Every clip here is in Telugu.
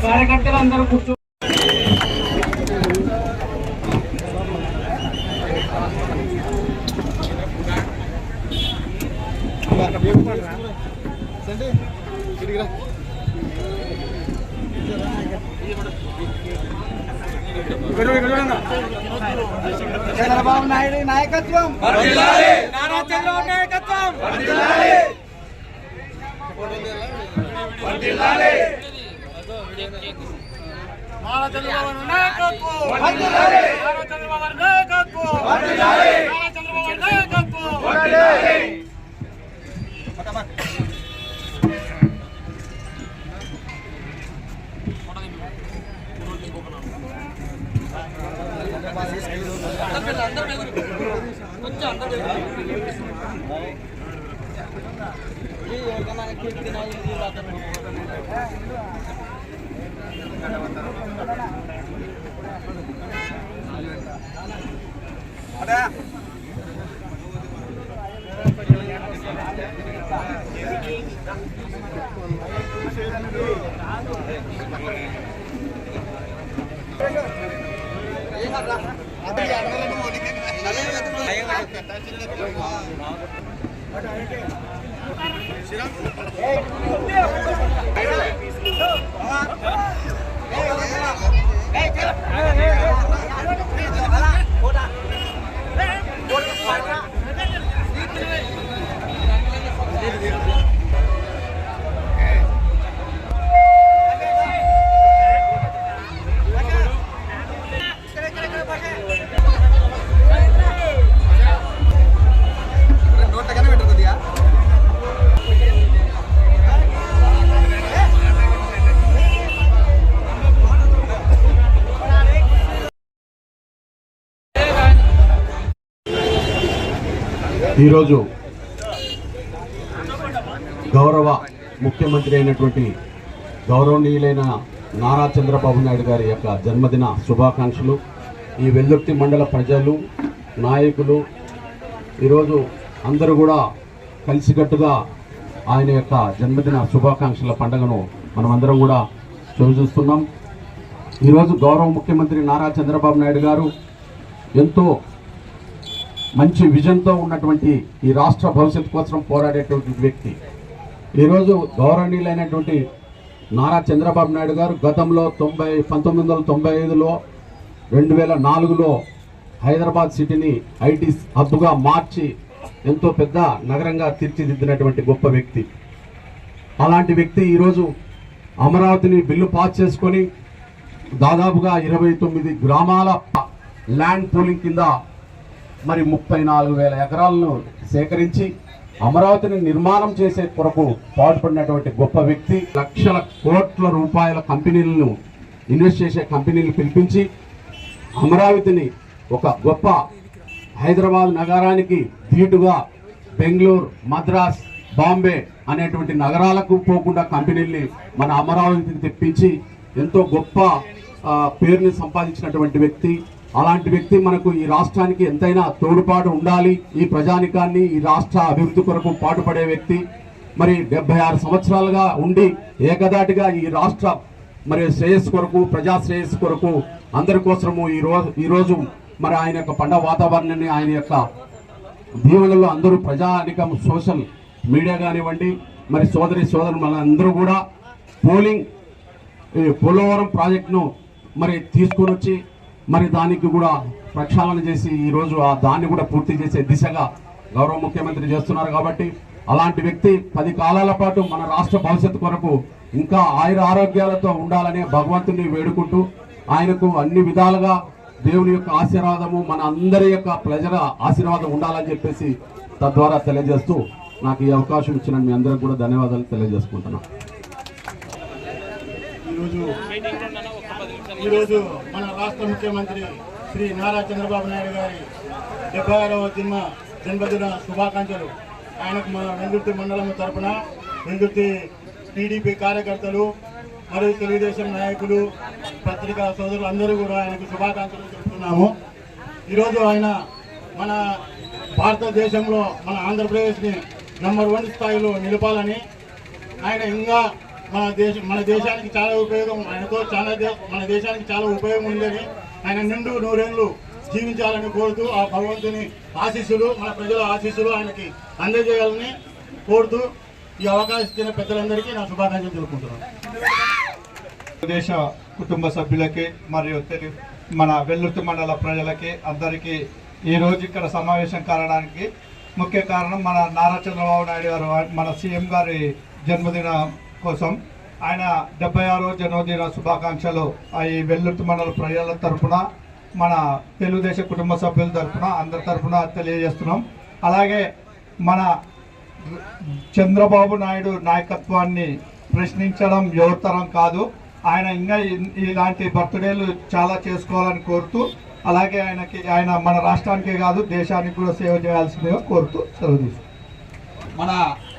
కార్యకర్తలు అందరూ కూర్చో చంద్రబాబు నాయుడు నాయకత్వం, నారా చంద్రబాబు నాయకత్వం, నారా చంద్రబాబు నాయకత్వం, నారా చంద్రబాబు నాయకత్వం, నారా చంద్రబాబు నాయకత్వం. ఈరోజు గౌరవ ముఖ్యమంత్రి అయినటువంటి గౌరవనీయులైన నారా చంద్రబాబు నాయుడు గారి యొక్క జన్మదిన శుభాకాంక్షలు. ఈ వెల్దుర్తి మండల ప్రజలు, నాయకులు ఈరోజు అందరూ కూడా కలిసికట్టుగా ఆయన యొక్క జన్మదిన శుభాకాంక్షల పండుగను మనమందరం కూడా చూస్తున్నాం. ఈరోజు గౌరవ ముఖ్యమంత్రి నారా చంద్రబాబు నాయుడు గారు ఎంతో మంచి విజన్తో ఉన్నటువంటి ఈ రాష్ట్ర భవిష్యత్తు కోసం పోరాడేటువంటి వ్యక్తి. ఈరోజు గౌరవనీయులైనటువంటి నారా చంద్రబాబు నాయుడు గారు గతంలో 1995లో 2004లో హైదరాబాద్ సిటీని ఐటీ హబ్గా మార్చి ఎంతో పెద్ద నగరంగా తీర్చిదిద్దినటువంటి గొప్ప వ్యక్తి. అలాంటి వ్యక్తి ఈరోజు అమరావతిని బిల్లు పాస్ చేసుకొని దాదాపుగా 29 గ్రామాల ల్యాండ్ పూలింగ్ కింద మరి 34,000 ఎకరాలను సేకరించి అమరావతిని నిర్మాణం చేసే కొరకు పాటుపడినటువంటి గొప్ప వ్యక్తి. లక్షల కోట్ల రూపాయల కంపెనీలను ఇన్వెస్ట్ చేసే కంపెనీలను పిలిపించి అమరావతిని ఒక గొప్ప హైదరాబాద్ నగరానికి ధీటుగా బెంగళూరు, మద్రాస్, బాంబే అనేటువంటి నగరాలకు పోకుండా కంపెనీల్ని మన అమరావతికి తెప్పించి ఎంతో గొప్ప పేరుని సంపాదించినటువంటి వ్యక్తి. అలాంటి వ్యక్తి మనకు ఈ రాష్ట్రానికి ఎంతైనా తోడ్పాటు ఉండాలి. ఈ ప్రజానికాన్ని, ఈ రాష్ట్ర అభివృద్ధి కొరకు పాటుపడే వ్యక్తి. మరి 76 సంవత్సరాలుగా ఉండి ఏకదాటిగా ఈ రాష్ట్ర మరి శ్రేయస్సు కొరకు, ప్రజా శ్రేయస్సు కొరకు అందరి కోసము ఈరోజు మరి ఆయన యొక్క పండుగ వాతావరణాన్ని, ఆయన యొక్క దీవెనలో అందరూ ప్రజానికం, సోషల్ మీడియా కానివ్వండి, మరి సోదరు మనందరూ కూడా పోలవరం ప్రాజెక్టును మరి తీసుకొని వచ్చి మరి దానికి కూడా ప్రక్షాళన చేసి ఈరోజు దాన్ని కూడా పూర్తి చేసే దిశగా గౌరవ ముఖ్యమంత్రి చేస్తున్నారు. కాబట్టి అలాంటి వ్యక్తి 10 కాలాల పాటు మన రాష్ట్ర భవిష్యత్తు కొరకు ఇంకా ఆయుర ఆరోగ్యాలతో ఉండాలనే భగవంతుని వేడుకుంటూ ఆయనకు అన్ని విధాలుగా దేవుని యొక్క ఆశీర్వాదము, మన అందరి యొక్క ప్రజల ఆశీర్వాదం ఉండాలని చెప్పేసి తద్వారా తెలియజేస్తూ నాకు ఈ అవకాశం ఇచ్చిన మీ అందరికి కూడా ధన్యవాదాలు తెలియజేసుకుంటున్నాను. ఈరోజు మన రాష్ట్ర ముఖ్యమంత్రి శ్రీ నారా చంద్రబాబు నాయుడు గారి 76వ జన్మదిన శుభాకాంక్షలు. ఆయనకు మన వెల్దుర్తి మండలం తరపున వెల్దుర్తి టీడీపీ కార్యకర్తలు మరియు తెలుగుదేశం నాయకులు, పత్రికా సోదరులు అందరూ కూడా ఆయనకు శుభాకాంక్షలు తెలుపుతున్నాము. ఈరోజు ఆయన మన భారతదేశంలో మన ఆంధ్రప్రదేశ్ని నంబర్ 1 స్థాయిలో నిలపాలని, ఆయన ఇంకా మన దేశానికి చాలా ఉపయోగం, ఆయనతో మన దేశానికి చాలా ఉపయోగం ఉందని, ఆయన నిండు 100 ఏళ్ళు జీవించాలని కోరుతూ ఆ భగవంతుని ఆశీస్సులు, మన ప్రజల ఆశీస్సులు ఆయనకి అందజేయాలని కోరుతూ ఈ అవకాశం ఇచ్చిన పెద్దలందరికీ నా శుభాకాంక్షలు తెలుపుకుంటున్నాను. దేశ కుటుంబ సభ్యులకి మరియు మన వెల్లుర్తి మండల ప్రజలకి అందరికీ ఈరోజు ఇక్కడ సమావేశం కావడానికి ముఖ్య కారణం మన నారా చంద్రబాబు నాయుడు గారు మన సీఎం గారి జన్మదిన కోసం ఆయన 76వ జన్మదిన శుభాకాంక్షలు ఈ వెల్లుర్తి మండల ప్రజల తరఫున, మన తెలుగుదేశం కుటుంబ సభ్యుల తరఫున, అందరి తరఫున తెలియజేస్తున్నాం. అలాగే మన చంద్రబాబు నాయుడు నాయకత్వాన్ని ప్రశ్నించడం యువతరం కాదు. ఆయన ఇంకా ఇలాంటి బర్త్డేలు చాలా చేసుకోవాలని కోరుతూ, అలాగే ఆయన మన రాష్ట్రానికే కాదు దేశానికి కూడా సేవ చేయాల్సిందిగా కోరుతూ సెలవు తీసుకుంటాం. మన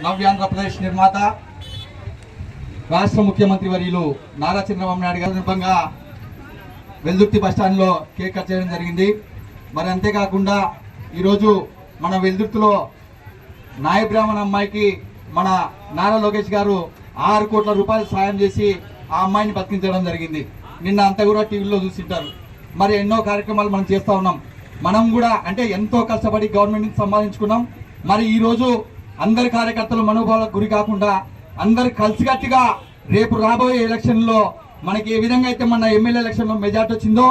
నవ్యాంధ్రప్రదేశ్ నిర్మాత రాష్ట్ర ముఖ్యమంత్రి వర్యులు నారా చంద్రబాబు నాయుడు గారి సందర్భంగా వెల్దుర్తి బస్టాండ్లో కేక్ కట్ చేయడం జరిగింది. మరి అంతేకాకుండా ఈరోజు మన వెల్దుర్తిలో నాయబ్రాహ్మణ అమ్మాయికి మన నారా లోకేష్ గారు 6 కోట్ల రూపాయలు సాయం చేసి ఆ అమ్మాయిని బతికించడం జరిగింది. నిన్న అంతా కూడా టీవీలో చూసింటారు. మరి ఎన్నో కార్యక్రమాలు మనం చేస్తూ ఉన్నాం. మనం కూడా అంటే ఎంతో కష్టపడి గవర్నమెంట్ నుంచి సంపాదించుకున్నాం. మరి ఈరోజు అందరి కార్యకర్తలు మనోభావాలకు గురి కాకుండా అందరు కలిసికట్టుగా రేపు రాబోయే ఎలక్షన్లో మనకి ఏ విధంగా అయితే మన ఎమ్మెల్యే ఎలక్షన్లో మెజార్టీ వచ్చిందో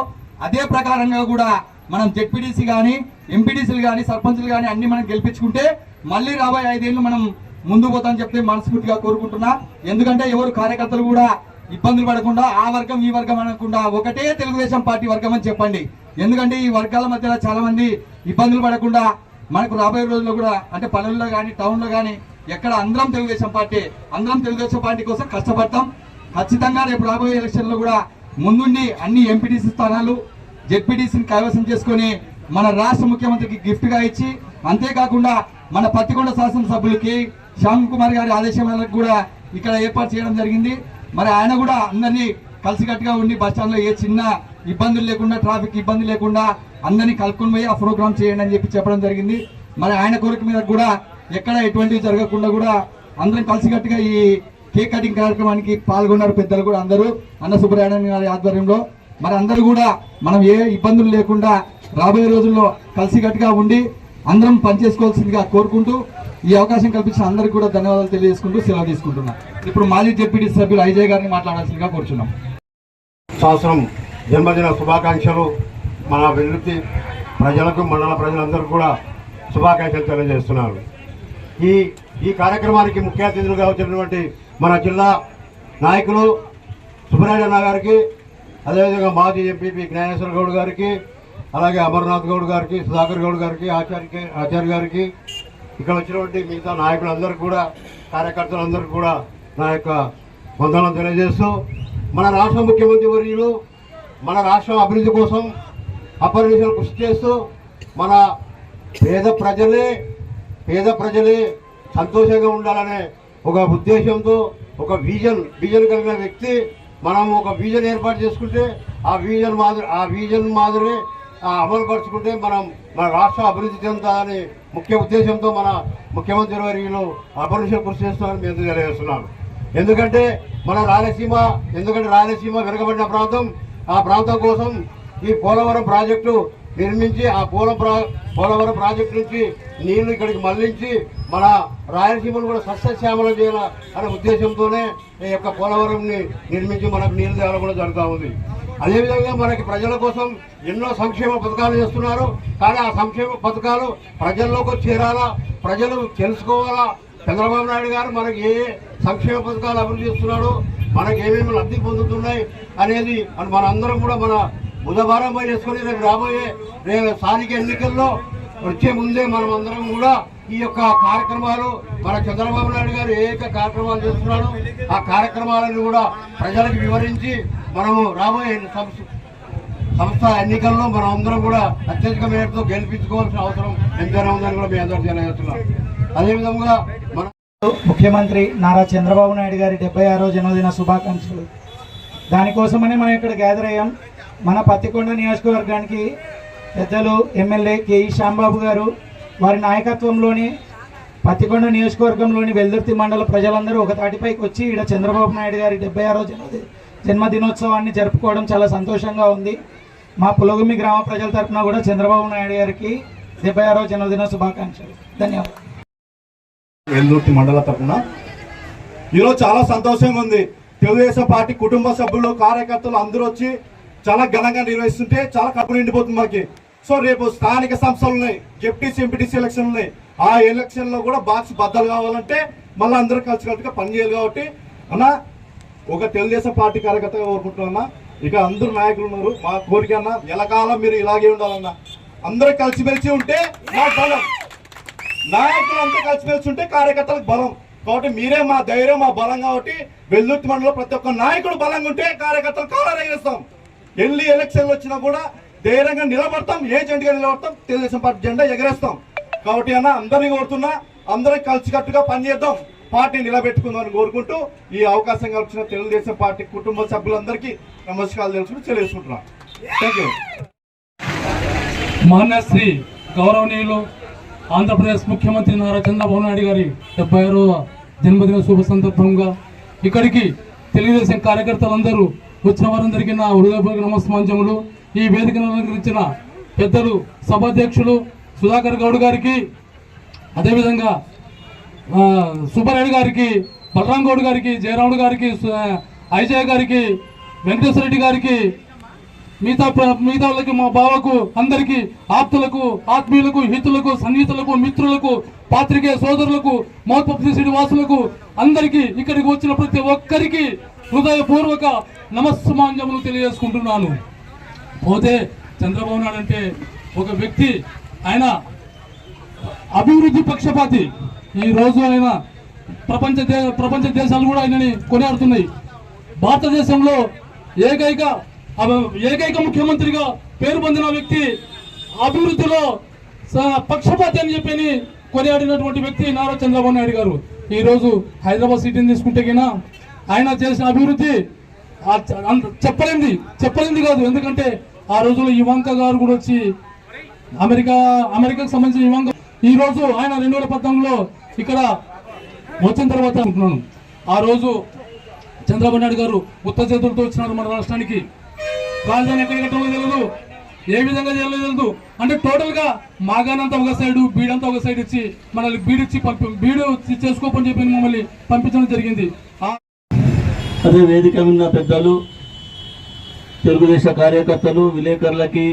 అదే ప్రకారంగా కూడా మనం జెడ్పీటీసీ కానీ, ఎంపీటీసీలు కానీ, సర్పంచ్లు కానీ అన్ని మనం గెలిపించుకుంటే మళ్ళీ రాబోయే 5 ఏళ్ళు మనం ముందు పోతామని చెప్తే మనస్ఫూర్తిగా కోరుకుంటున్నా. ఎందుకంటే ఎవరు కార్యకర్తలు కూడా ఇబ్బందులు పడకుండా ఆ వర్గం ఈ వర్గం అనకుండా ఒకటే తెలుగుదేశం పార్టీ వర్గం అని చెప్పండి. ఎందుకంటే ఈ వర్గాల మధ్యలో చాలా మంది ఇబ్బందులు పడకుండా మనకు రాబోయే రోజుల్లో కూడా అంటే పల్లెల్లో కానీ టౌన్లో కానీ ఎక్కడ అందరం తెలుగుదేశం పార్టీ కోసం కష్టపడతాం. ఖచ్చితంగా రేపు రాబోయే ఎలక్షన్లో కూడా ముందుండి అన్ని ఎంపీటీసీ స్థానాలు జెడ్పీటీసీని కైవసం చేసుకొని మన రాష్ట్ర ముఖ్యమంత్రికి గిఫ్ట్గా ఇచ్చి, అంతేకాకుండా మన పత్తికొండ శాసనసభ్యులకి శ్యామ్ కుమార్ గారి ఆదేశం మేరకు కూడా ఇక్కడ ఏర్పాటు చేయడం జరిగింది. మరి ఆయన కూడా అందరినీ కలిసికట్టుగా ఉండి బస్టాండ్లో ఏ చిన్న ఇబ్బందులు లేకుండా, ట్రాఫిక్ ఇబ్బంది లేకుండా అందరినీ కలుపుకొని పోయి ఆ ప్రోగ్రామ్ చేయండి అని చెప్పడం జరిగింది. మరి ఆయన కోరిక మీద కూడా ఎక్కడ ఎటువంటివి జరగకుండా కూడా అందరం కలిసికట్టుగా ఈ కేక్ కటింగ్ కార్యక్రమానికి పాల్గొన్నారు పెద్దలు కూడా అందరూ అన్న సుబ్రహ్మణ్యం గారి ఆధ్వర్యంలో. మరి అందరూ కూడా మనం ఏ ఇబ్బందులు లేకుండా రాబోయే రోజుల్లో కలిసికట్టుగా ఉండి అందరం పనిచేసుకోవాల్సిందిగా కోరుకుంటూ ఈ అవకాశం కల్పించిన అందరికీ కూడా ధన్యవాదాలు తెలియజేసుకుంటూ సెలవు తీసుకుంటున్నాం. ఇప్పుడు మాజీ జెడ్పీటీ సభ్యులు ఐజయ్ గారిని మాట్లాడాల్సిందిగా కోరుచున్నాం. సంవత్సరం జన్మదిన శుభాకాంక్షలు మన వెల్లుర్తి ప్రజలకు, మండల ప్రజలందరూ కూడా శుభాకాంక్షలు తెలియజేస్తున్నారు. ఈ కార్యక్రమానికి ముఖ్య అతిథులుగా వచ్చినటువంటి మన జిల్లా నాయకులు సుబ్రహ్మణ్య గారికి, అదేవిధంగా మాజీ ఎంపీపీ జ్ఞానేశ్వర గౌడ్ గారికి, అలాగే అమర్నాథ్ గౌడ్ గారికి, సుధాకర్ గౌడ్ గారికి, ఆచార్య గారికి, ఇక్కడ వచ్చినటువంటి మిగతా నాయకులందరికీ కూడా, కార్యకర్తలందరికీ కూడా నా యొక్క వందనాలు తెలియజేస్తూ, మన రాష్ట్ర ముఖ్యమంత్రి వర్యులు మన రాష్ట్రం అభివృద్ధి కోసం అపరిమితం కృషి చేస్తూ మన పేద ప్రజలే సంతోషంగా ఉండాలనే ఒక ఉద్దేశంతో ఒక విజన్ కలిగిన వ్యక్తి. మనం ఒక విజన్ ఏర్పాటు చేసుకుంటే ఆ విజన్ మాదిరి అమలు పరుచుకుంటే మన రాష్ట్ర అభివృద్ధి చెందుతుందని ముఖ్య ఉద్దేశంతో మన ముఖ్యమంత్రి వర్యులు అపరిమితం కృషి చేస్తామని మేము తెలియజేస్తున్నాను. ఎందుకంటే రాయలసీమ వెనుకబడిన ప్రాంతం, ఆ ప్రాంతం కోసం ఈ పోలవరం ప్రాజెక్టు నిర్మించి ఆ పోలవరం ప్రాజెక్టు నుంచి నీళ్లు ఇక్కడికి మళ్లించి మన రాయలసీమను కూడా సస్యశ్యామలం చేయాలి అనే ఉద్దేశంతోనే ఈ యొక్క పోలవరంని నిర్మించి మనకు నీళ్లు తేవడం కూడా జరుగుతూ ఉంది. అదేవిధంగా మనకి ప్రజల కోసం ఎన్నో సంక్షేమ పథకాలు చేస్తున్నారు. కానీ ఆ సంక్షేమ పథకాలు ప్రజల్లోకి చేరాలా, ప్రజలు తెలుసుకోవాలా. చంద్రబాబు నాయుడు గారు మనకి ఏ సంక్షేమ పథకాలు అభివృద్ధి చేస్తున్నాడు, మనకి ఏమేమి లబ్ధి పొందుతున్నాయి అనేది మనందరం కూడా మన బుధవారం పై వేసుకొని రేపు స్థానిక ఎన్నికల్లో వచ్చే ముందే మనం అందరం కూడా ఈ యొక్క కార్యక్రమాలు మన చంద్రబాబు నాయుడు గారు ఏ యొక్క కార్యక్రమాలు చేస్తున్నాడో ఆ కార్యక్రమాలను కూడా ప్రజలకు వివరించి మనము రాబోయే సంస్థ ఎన్నికల్లో మనం అందరం కూడా అత్యధిక మేరతో గెలిపించుకోవాల్సిన అవసరం ఎంతైనా ఉందని కూడా మీ అందరూ తెలియజేస్తున్నాం. అదేవిధంగా మన ముఖ్యమంత్రి నారా చంద్రబాబు నాయుడు గారి 76వ జన్మదిన శుభాకాంక్షలు. దానికోసమని మనం ఇక్కడ గ్యాదర్ అయ్యాం. మన పత్తికొండ నియోజకవర్గానికి పెద్దలు ఎమ్మెల్యే కేఈ శ్యాంబాబు గారు వారి నాయకత్వంలోని పత్తికొండ నియోజకవర్గంలోని వెల్దుర్తి మండల ప్రజలందరూ ఒక తాటిపైకి వచ్చి ఇక్కడ చంద్రబాబు నాయుడు గారి 76వ జన్మదినోత్సవాన్ని జరుపుకోవడం చాలా సంతోషంగా ఉంది. మా పులగుమి గ్రామ ప్రజల తరఫున కూడా చంద్రబాబు నాయుడు గారికి 76వ జన్మదిన శుభాకాంక్షలు. ధన్యవాదాలు. వెల్దుర్తి మండల తరఫున ఈరోజు చాలా సంతోషంగా ఉంది. తెలుగుదేశం పార్టీ కుటుంబ సభ్యులు కార్యకర్తలు అందరూ వచ్చి చాలా ఘనంగా నిర్వహిస్తుంటే చాలా కడుపు నిండిపోతుంది మాకి. సో రేపు స్థానిక సంస్థలు ఉన్నాయి, జెడ్పీసీ ఎంపీటీసీ ఎలక్షన్ ఉన్నాయి. ఆ ఎలక్షన్లో కూడా బాక్స్ బద్దలు కావాలంటే మళ్ళీ అందరూ కలిసికట్టుగా పనిచేయాలి. కాబట్టి అన్న ఒక తెలుగుదేశం పార్టీ కార్యకర్తగా కోరుకుంటున్నా. ఇక అందరూ నాయకులు ఉన్నారు. మా కోరిక అన్న ఎలకాలం మీరు ఇలాగే ఉండాలన్న. అందరూ కలిసిమెలిసి ఉంటే మా బలం, నాయకులు అంతా కలిసిమెలిసి ఉంటే కార్యకర్తలకు బలం. కాబట్టి మీరే మా ధైర్యం, మా బలం. కాబట్టి వెల్దుర్తి మండలంలో ప్రతి ఒక్క నాయకుడు బలంగా ఉంటే కార్యకర్తలు కాలం ఎగరేస్తాం. ఎన్ని ఎలక్షన్లు వచ్చినా కూడా ధైర్యంగా నిలబడతాం, ఏజెంట్గా నిలబడతాం, తెలుగుదేశం పార్టీ జెండా ఎగరేస్తాం. కాబట్టి అన్న అందరినీ కోరుతున్నా, అందరం కలిసికట్టుగా పనిచేద్దాం, పార్టీ నిలబెట్టుకుందామని కోరుకుంటూ ఈ అవకాశం కల్పించిన తెలుగుదేశం పార్టీ కుటుంబ సభ్యులందరికీ నమస్కారాలు తెలుసుకుని తెలియజేసుకుంటున్నాను. Thank you. మాన్యశ్రీ గౌరవనీయులు ఆంధ్రప్రదేశ్ ముఖ్యమంత్రి నారా చంద్రబాబు నాయుడు గారి 76వ జన్మదిన శుభ సందర్భంగా ఇక్కడికి తెలుగుదేశం కార్యకర్తలందరూ వచ్చిన వారందరికీ నా హృదయపూర్వక నమస్కారములు. ఈ వేదికను అలంకరించిన పెద్దలు సభాధ్యక్షులు సుధాకర్ గౌడ్ గారికి, అదేవిధంగా సుబ్బారెడ్డి గారికి, బలరాం గౌడ్ గారికి, జయరాముడు గారికి, ఐజయ్ గారికి, వెంకటేశ్వర రెడ్డి గారికి, మిగతా వాళ్ళకి, మా బావకు, అందరికీ, ఆప్తులకు, ఆత్మీయులకు, హితులకు, సన్నిహితులకు, మిత్రులకు, పాత్రికేయ సోదరులకు, మౌత్పత్రి వాసులకు, అందరికీ ఇక్కడికి వచ్చిన ప్రతి ఒక్కరికి హృదయపూర్వక నమస్సుమాంజములు తెలియజేసుకుంటున్నాను. పోతే చంద్రబాబు నాయుడు అంటే ఒక వ్యక్తి, ఆయన అభివృద్ధి పక్షపాతి. ఈ రోజు ఆయన ప్రపంచ దేశాలు కూడా ఆయనని కొనియాడుతున్నాయి. భారతదేశంలో ఏకైక ముఖ్యమంత్రిగా పేరు పొందిన వ్యక్తి, అభివృద్ధిలో పక్షపాతి అని చెప్పి కొనియాడినటువంటి వ్యక్తి నారా చంద్రబాబు నాయుడు గారు. ఈ రోజు హైదరాబాద్ సిటీని తీసుకుంటే గినా ఆయన చేసిన అభివృద్ధి చెప్పలేంది కాదు. ఎందుకంటే ఆ రోజులో ఇవాంక గారు కూడా వచ్చి అమెరికాకు సంబంధించిన ఇవాంక ఈ రోజు ఆయన 2014లో ఇక్కడ వచ్చిన తర్వాత అనుకున్నాను. ఆ రోజు చంద్రబాబు నాయుడు గారు ఉత్తర చేతులతో వచ్చినారు మన రాష్ట్రానికి. రాజధాని ఎక్కడ కట్టడం తెలియదు, ఏ విధంగా తెలియదు. అంటే టోటల్ గా మాగానంతా ఒక సైడ్, బీడంతా ఒక సైడ్ ఇచ్చి మనల్ని బీడు చేసుకోపని చెప్పి మమ్మల్ని పంపించడం జరిగింది. అదే వేదిక ఉన్న పెద్దలు, తెలుగుదేశ కార్యకర్తలు, విలేకరులకి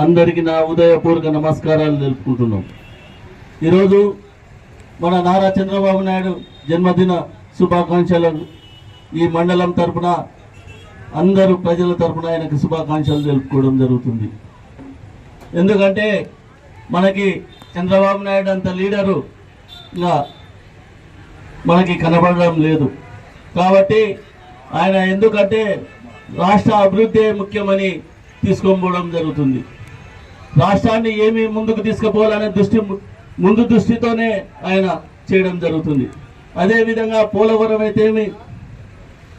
అందరికీ నా ఉదయపూర్వక నమస్కారాలు తెలుపుకుంటున్నాం. ఈరోజు మన నారా చంద్రబాబు నాయుడు జన్మదిన శుభాకాంక్షలు ఈ మండలం తరఫున, అందరూ ప్రజల తరఫున ఆయనకు శుభాకాంక్షలు తెలుపుకోవడం జరుగుతుంది. ఎందుకంటే మనకి చంద్రబాబు నాయుడు అంత లీడరు ఇంకా మనకి కనబడడం లేదు. కాబట్టి ఆయన ఎందుకంటే రాష్ట్ర అభివృద్ధి ముఖ్యమని తీసుకొని జరుగుతుంది. రాష్ట్రాన్ని ఏమి ముందుకు తీసుకుపోవాలనే ముందు దృష్టితోనే ఆయన చేయడం జరుగుతుంది. అదేవిధంగా పోలవరం అయితేమి,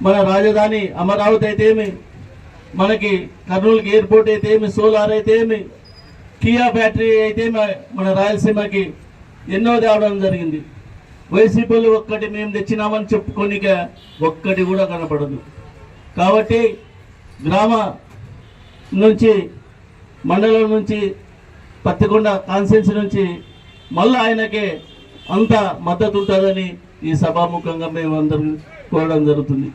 మన రాజధాని అమరావతి అయితేమి, మనకి కర్నూలుకి ఎయిర్పోర్ట్ అయితేమి, సోలార్ అయితేమి, కియా ఫ్యాక్టరీ అయితేమి, మన రాయలసీమకి ఎన్నో తేవడం జరిగింది. వైసీపీలు ఒక్కటి మేము తెచ్చినామని చెప్పుకోనిక ఒక్కటి కూడా కనపడదు. కాబట్టి గ్రామ నుంచి, మండలం నుంచి, పత్తికొండ కాన్స్టిట్యున్సీ నుంచి మళ్ళీ ఆయనకే అంత మద్దతు ఉంటుందని ఈ సభాముఖంగా మేము అందరం కోరడం జరుగుతుంది.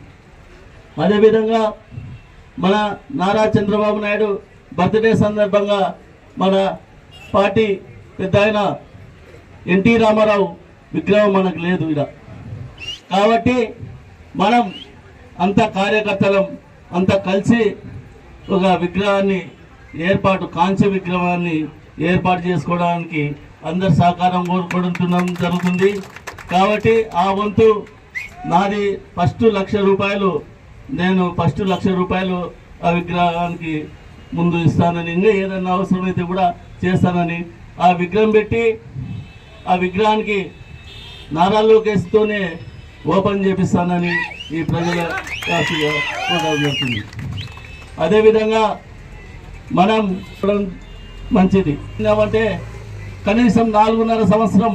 అదేవిధంగా మన నారా చంద్రబాబు నాయుడు బర్త్డే సందర్భంగా మన పార్టీ పెద్ద ఆయన ఎన్టీ రామారావు విగ్రహం మనకు లేదు ఇక్కడ. కాబట్టి మనం అంత కార్యకర్తలం అంతా కలిసి ఒక విగ్రహాన్ని కాంస్య విగ్రహాన్ని ఏర్పాటు చేసుకోవడానికి అందరి సహకారం కోరుకోవడం జరుగుతుంది. కాబట్టి ఆ వంతు నాది ఫస్ట్ ₹1,00,000 నేను ఫస్ట్ ₹1,00,000 ఆ విగ్రహానికి ముందు ఇస్తానని, ఇంకా ఏదైనా అవసరమైతే కూడా చేస్తానని, ఆ విగ్రహం పెట్టి ఆ విగ్రహానికి నారా లోకేష్తోనే ఓపెన్ చేపిస్తానని ఈ ప్రజల కాశీగా జరుగుతుంది. అదేవిధంగా మనం మంచిది ఏమంటే కనీసం 4.5 సంవత్సరం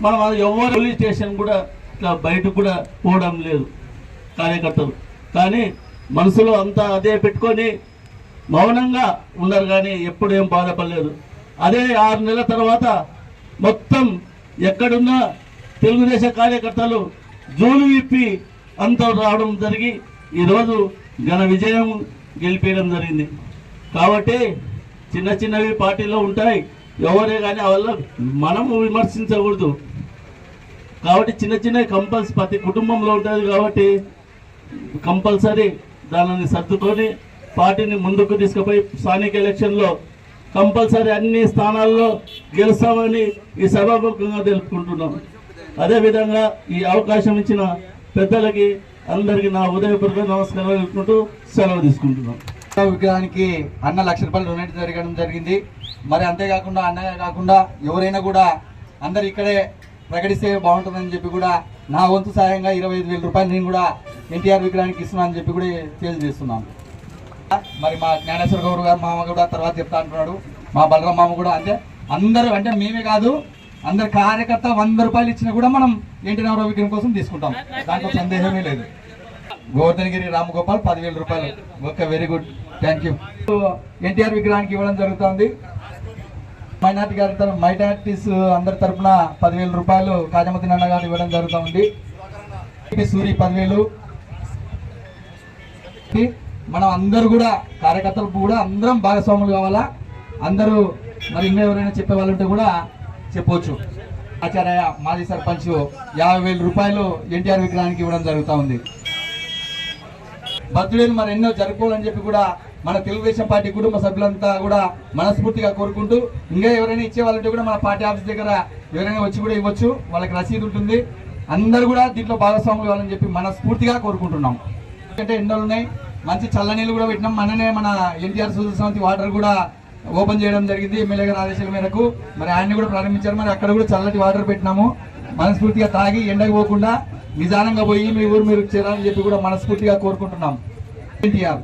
మనం ఎవరు పోలీస్ స్టేషన్ కూడా ఇట్లా బయటకు కూడా పోవడం లేదు కార్యకర్తలు. కానీ మనసులో అంతా అదే పెట్టుకొని మౌనంగా ఉన్నారు, కానీ ఎప్పుడేం బాధపడలేదు. అదే 6 నెలల తర్వాత మొత్తం ఎక్కడున్న తెలుగుదేశం కార్యకర్తలు జోలు విప్పి అంతా రావడం జరిగి ఈరోజు ఘన విజయం గెలిపేయడం జరిగింది. కాబట్టి చిన్న చిన్నవి పార్టీలో ఉంటాయి, ఎవరే కానీ వల్ల మనము విమర్శించకూడదు. కాబట్టి చిన్న చిన్న కంపల్సరీ ప్రతి కుటుంబంలో ఉంటుంది. కాబట్టి కంపల్సరీ దానిని సర్దుకొని పార్టీని ముందుకు తీసుకుపోయి స్థానిక ఎలక్షన్లో కంపల్సరీ అన్ని స్థానాల్లో గెలుస్తామని ఈ సభాముఖంగా తెలుపుకుంటున్నాం. అదేవిధంగా ఈ అవకాశం ఇచ్చిన పెద్దలకి అందరికీ నా ఉదయపూర్వక నమస్కారాలు తెలుపుకుంటూ సెలవు తీసుకుంటున్నాం. విగ్రహానికి అన్న ₹1,00,000 డొనేట్ జరగడం జరిగింది. మరి అంతేకాకుండా అన్నగా కాకుండా ఎవరైనా కూడా అందరు ఇక్కడే ప్రకటిస్తే బాగుంటుందని చెప్పి కూడా నా వంతు సాయంగా ₹25,000 నేను కూడా ఎన్టీఆర్ విగ్రహానికి ఇస్తున్నానని చెప్పి కూడా తెలియజేస్తున్నాను. మరి మా జ్ఞానేశ్వర గౌరవ్ గారు మామ కూడా తర్వాత చెప్తా అంటున్నాడు, మా బలరాం మామ కూడా. అంటే అందరూ, అంటే మేమే కాదు, అందరు కార్యకర్త ₹100 ఇచ్చినా కూడా మనం ఎన్టీఆర్ విగ్రహం కోసం తీసుకుంటాం, దాంట్లో సందేహమే లేదు. Govardhanagiri Ramagopal ₹10,000. Okay, very good, thank you. NTR విగ్రహానికి ఇవ్వడం జరుగుతుంది. మైనార్టీస్ అందరి తరఫున ₹10,000 కాజమతి నాన్న గారు ఇవ్వడం జరుగుతుంది. సూరి 10,000. మనం అందరూ కూడా కార్యకర్తలు కూడా అందరం భాగస్వాములు కావాలా. అందరూ మరి ఇంకా ఎవరైనా చెప్పే వాళ్ళు ఉంటే కూడా చెప్పవచ్చు. ఆచార్య మాజీ సర్పంచ్ ₹50,000 ఎన్టీఆర్ విగ్రహానికి ఇవ్వడం జరుగుతూ ఉంది. బర్త్డేలు మరి ఎన్నో జరుపుకోవాలని చెప్పి కూడా మన తెలుగుదేశం పార్టీ కుటుంబ సభ్యులంతా కూడా మనస్ఫూర్తిగా కోరుకుంటూ, ఇంకా ఎవరైనా ఇచ్చే వాళ్ళంటే కూడా మన పార్టీ ఆఫీస్ దగ్గర ఎవరైనా వచ్చి కూడా ఇవ్వచ్చు, వాళ్ళకి రసీదు ఉంటుంది. అందరూ కూడా దీంట్లో భాగస్వాములు కావాలని చెప్పి మనస్ఫూర్తిగా కోరుకుంటున్నాం. అంటే ఎండలు ఉన్నాయి, మంచి చల్లనీళ్ళు కూడా పెట్టినాం. మన ఎన్టీఆర్ సుజల వాటర్ కూడా ఓపెన్ చేయడం జరిగింది ఎమ్మెల్యే గారి ఆదేశాల మేరకు. మరి ఆయన్ని కూడా ప్రారంభించారు. మరి అక్కడ కూడా చల్లటి వాటర్ పెట్టినాము. మనస్ఫూర్తిగా తాగి ఎండకు పోకుండా నిదానంగా పోయి మీ ఊరు మీరు చేరాలని చెప్పి కూడా మనస్ఫూర్తిగా కోరుకుంటున్నాం. ఎన్టీఆర్